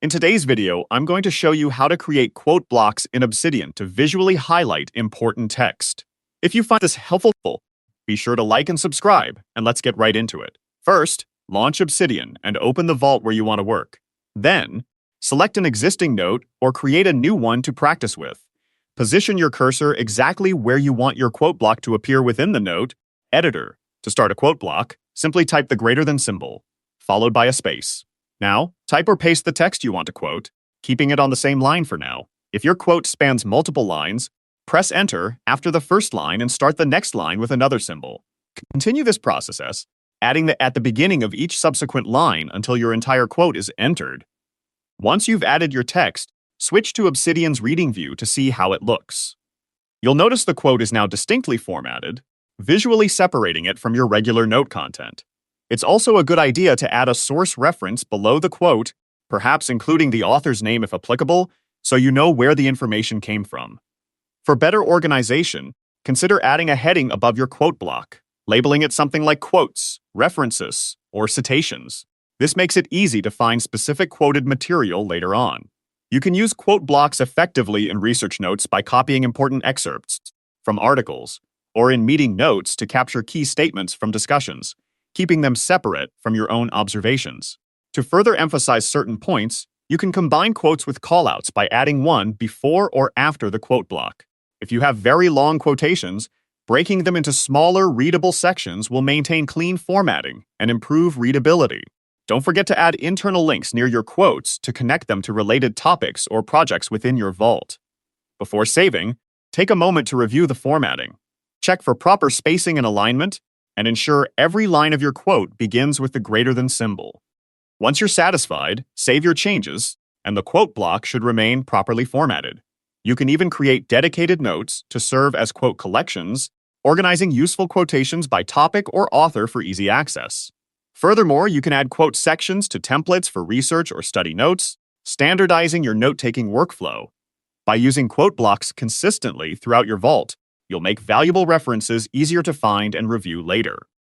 In today's video, I'm going to show you how to create quote blocks in Obsidian to visually highlight important text. If you find this helpful, be sure to like and subscribe, and let's get right into it. First, launch Obsidian and open the vault where you want to work. Then, select an existing note or create a new one to practice with. Position your cursor exactly where you want your quote block to appear within the note editor. To start a quote block, simply type the greater than symbol, followed by a space. Now, type or paste the text you want to quote, keeping it on the same line for now. If your quote spans multiple lines, press Enter after the first line and start the next line with another symbol. Continue this process, adding at the beginning of each subsequent line until your entire quote is entered. Once you've added your text, switch to Obsidian's reading view to see how it looks. You'll notice the quote is now distinctly formatted, visually separating it from your regular note content. It's also a good idea to add a source reference below the quote, perhaps including the author's name if applicable, so you know where the information came from. For better organization, consider adding a heading above your quote block, labeling it something like quotes, references, or citations. This makes it easy to find specific quoted material later on. You can use quote blocks effectively in research notes by copying important excerpts from articles, or in meeting notes to capture key statements from discussions, keeping them separate from your own observations. To further emphasize certain points, you can combine quotes with callouts by adding one before or after the quote block. If you have very long quotations, breaking them into smaller, readable sections will maintain clean formatting and improve readability. Don't forget to add internal links near your quotes to connect them to related topics or projects within your vault. Before saving, take a moment to review the formatting. Check for proper spacing and alignment, and ensure every line of your quote begins with the greater than symbol. Once you're satisfied, save your changes, and the quote block should remain properly formatted. You can even create dedicated notes to serve as quote collections, organizing useful quotations by topic or author for easy access. Furthermore, you can add quote sections to templates for research or study notes, standardizing your note-taking workflow. By using quote blocks consistently throughout your vault, you'll make valuable references easier to find and review later.